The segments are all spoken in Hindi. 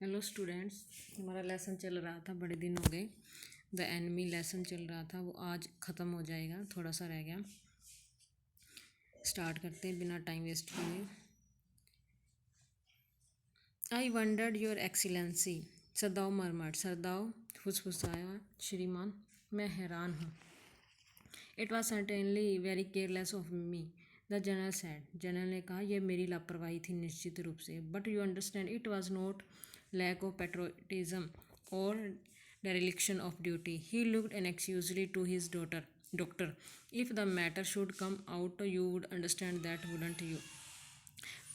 हेलो स्टूडेंट्स, हमारा लेसन चल रहा था, बड़े दिन हो गए। द एनिमी लेसन चल रहा था, वो आज ख़त्म हो जाएगा, थोड़ा सा रह गया। स्टार्ट करते हैं बिना टाइम वेस्ट किए। I wondered your excellency, Sadao मरमट, सरदाव फुसफुसाया, श्रीमान मैं हैरान हूँ। It was certainly very careless of me, the general said, general ने कहा यह मेरी लापरवाही थी निश्चित रूप से। But you understand it was not lack of patriotism or dereliction of duty. He looked anxiously to his doctor. If the matter should come out, you would understand that, wouldn't you?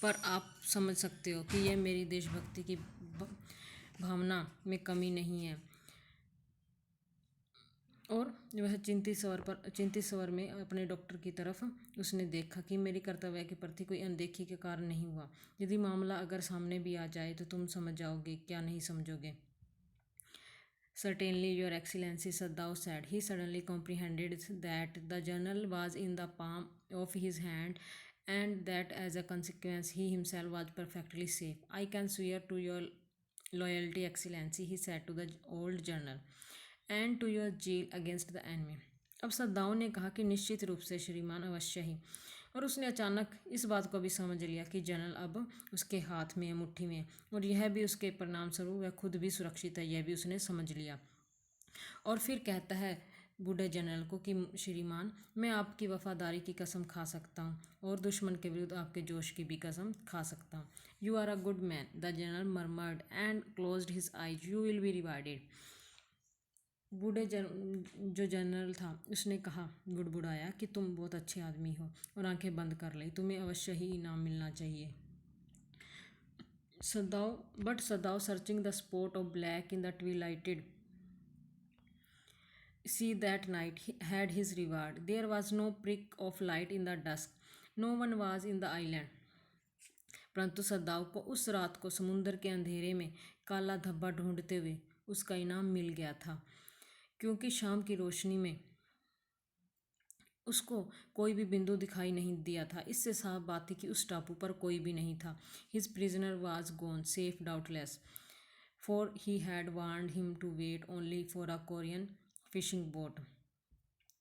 पर आप समझ सकते हो कि यह मेरी देशभक्ति की भावना में कमी नहीं है। और वह चिंतित स्वर में अपने डॉक्टर की तरफ उसने देखा कि मेरी कर्तव्य के प्रति कोई अनदेखी के कारण नहीं हुआ। यदि मामला अगर सामने भी आ जाए तो तुम समझ जाओगे, क्या नहीं समझोगे? Certainly, Your Excellency, Sadao said. He suddenly comprehended that the journal was in the palm of his hand and that as a consequence he himself was perfectly safe. I can swear to your loyalty, Excellency, he said to the old journal, and to your zeal against the enemy. अब सद्दाओं ने कहा कि निश्चित रूप से श्रीमान, अवश्य ही। और उसने अचानक इस बात को भी समझ लिया कि जनरल अब उसके हाथ में है, मुट्ठी में है, और यह भी उसके परिणाम स्वरूप वह खुद भी सुरक्षित है, यह भी उसने समझ लिया। और फिर कहता है बूढ़े जनरल को कि श्रीमान, मैं आपकी वफादारी की कसम खा सकता हूँ और दुश्मन के विरुद्ध आपके जोश की भी कसम खा सकता हूँ। You are a good man, the general murmured and closed his eyes, you will be rewarded. जो जनरल था उसने कहा, बुड़बुड़ाया कि तुम बहुत अच्छे आदमी हो, और आंखें बंद कर ली, तुम्हें अवश्य ही इनाम मिलना चाहिए। Sadao searching the spot of black in the twilighted sea that night had his reward. There was no prick of light in the dusk. No one was in the island. परंतु सद्दाव को उस रात को समुद्र के अंधेरे में काला धब्बा ढूंढते हुए उसका इनाम मिल गया था, क्योंकि शाम की रोशनी में उसको कोई भी बिंदु दिखाई नहीं दिया था। इससे साफ बात थी कि उस टापू पर कोई भी नहीं था। His prisoner was gone, safe doubtless, for he had warned him to wait only for a Korean fishing boat.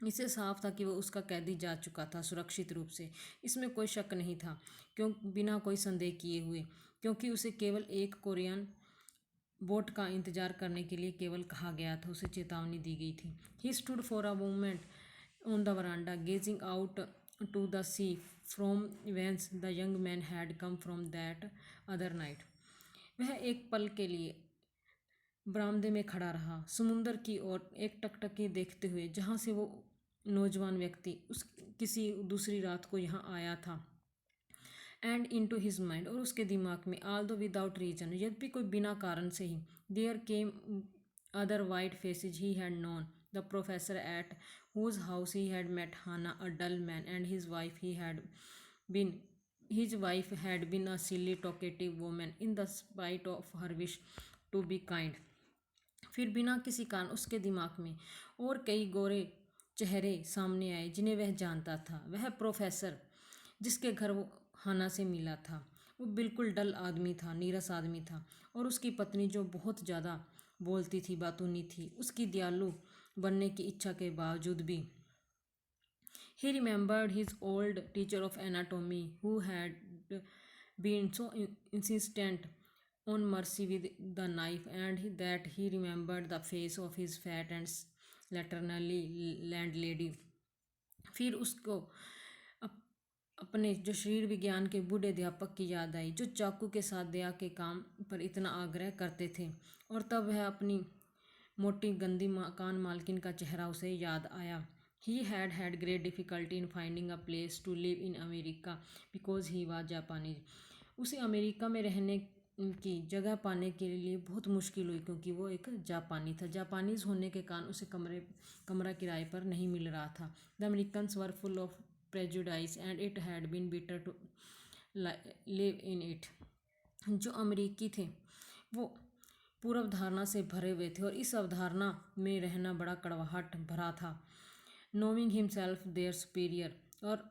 इससे साफ था कि वह उसका कैदी जा चुका था सुरक्षित रूप से, इसमें कोई शक नहीं था, बिना कोई संदेह किए हुए, क्योंकि उसे केवल एक कोरियन बोट का इंतजार करने के लिए केवल कहा गया था, उसे चेतावनी दी गई थी। He stood for a moment on the veranda, gazing out to the sea from whence the young man had come from that other night. वह एक पल के लिए बरामदे में खड़ा रहा, समुंदर की ओर एक टकटकी देखते हुए, जहाँ से वो नौजवान व्यक्ति उस किसी दूसरी रात को यहाँ आया था। And into his mind, और उसके दिमाग में, आल दो विदाउट रीजन, यद्यपि कोई बिना कारण से ही, there came other white faces he had known, the professor at whose house he had met Hannah, a dull man, and his wife had been a silly, talkative woman, in the spite of her wish to be kind. फिर बिना किसी कारण उसके दिमाग में और कई गोरे चेहरे सामने आए जिन्हें वह जानता था। वह प्रोफेसर जिसके घर वो हाना से मिला था, वो बिल्कुल डल आदमी था, नीरस आदमी था, और उसकी पत्नी जो बहुत ज़्यादा बोलती थी, बातूनी थी, उसकी दयालु बनने की इच्छा के बावजूद भी। He remembered his old teacher of anatomy who had been so insistent on mercy with the knife, and that he remembered the face of his fat and slatternly landlady. फिर उसको अपने जो शरीर विज्ञान के बूढ़े अध्यापक की याद आई, जो चाकू के साथ दया के काम पर इतना आग्रह करते थे, और तब वह अपनी मोटी गंदी मकान मालकिन का चेहरा उसे याद आया। He had had great difficulty in finding a place to live in America because he was Japanese. उसे अमेरिका में रहने की जगह पाने के लिए बहुत मुश्किल हुई, क्योंकि वो एक जापानी था। जापानीज होने के कारण उसे कमरा किराए पर नहीं मिल रहा था। The Americans were full of prejudice and it had been bitter to live in it. जो अमेरिकी थे वो पूर्व धारणा से भरे हुए थे, और इस अवधारणा में रहना बड़ा कड़वाहट भरा था। नोइंग हिमसेल्फ देयर सुपीरियर, और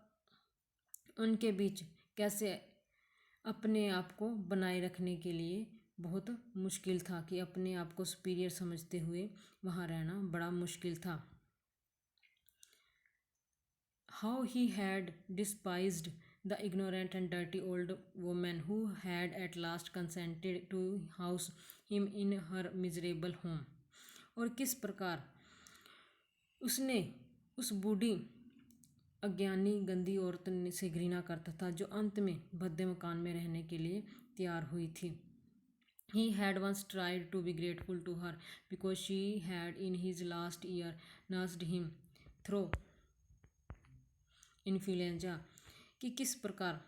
उनके बीच कैसे अपने आप को बनाए रखने के लिए बहुत मुश्किल था कि अपने आप को सुपीरियर समझते हुए वहाँ रहना बड़ा मुश्किल था। How he had despised the ignorant and dirty old woman who had at last consented to house him in her miserable home। और किस प्रकार उसने उस बूढ़ी अज्ञानी गंदी औरत से घृणा करता था जो अंत में भद्दे मकान में रहने के लिए तैयार हुई थी। He had once tried to be grateful to her because she had in his last year nursed him through influenza. कि किस प्रकार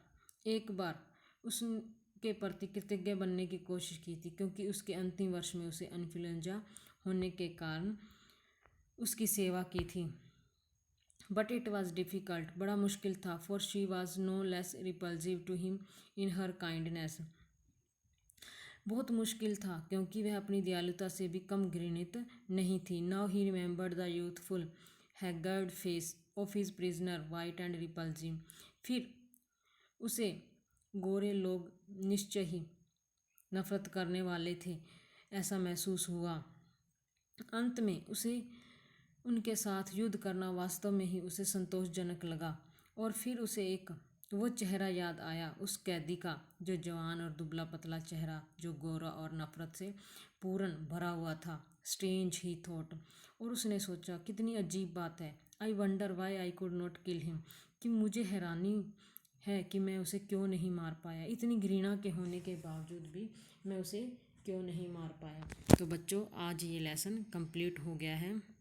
एक बार उसके प्रति कृतज्ञ बनने की कोशिश की थी क्योंकि उसके अंतिम वर्ष में उसे इन्फ्लुएंजा होने के कारण उसकी सेवा की थी। बट इट वॉज डिफ़िकल्ट, बड़ा मुश्किल था, for she was no less repulsive to him in her kindness. बहुत मुश्किल था क्योंकि वह अपनी दयालुता से भी कम घृणित नहीं थी। Now he remembered the youthful haggard face of his prisoner white and repulsive. फिर उसे गोरे लोग निश्चय ही नफरत करने वाले थे ऐसा महसूस हुआ। अंत में उसे उनके साथ युद्ध करना वास्तव में ही उसे संतोषजनक लगा। और फिर उसे एक वो चेहरा याद आया उस कैदी का, जो जवान और दुबला पतला चेहरा, जो गोरा और नफरत से पूर्ण भरा हुआ था। स्ट्रेंज ही थॉट, और उसने सोचा कितनी अजीब बात है। I wonder why I could not kill him, कि मुझे हैरानी है कि मैं उसे क्यों नहीं मार पाया। इतनी घृणा के होने के बावजूद भी मैं उसे क्यों नहीं मार पाया। तो बच्चों आज ये लेसन कंप्लीट हो गया है।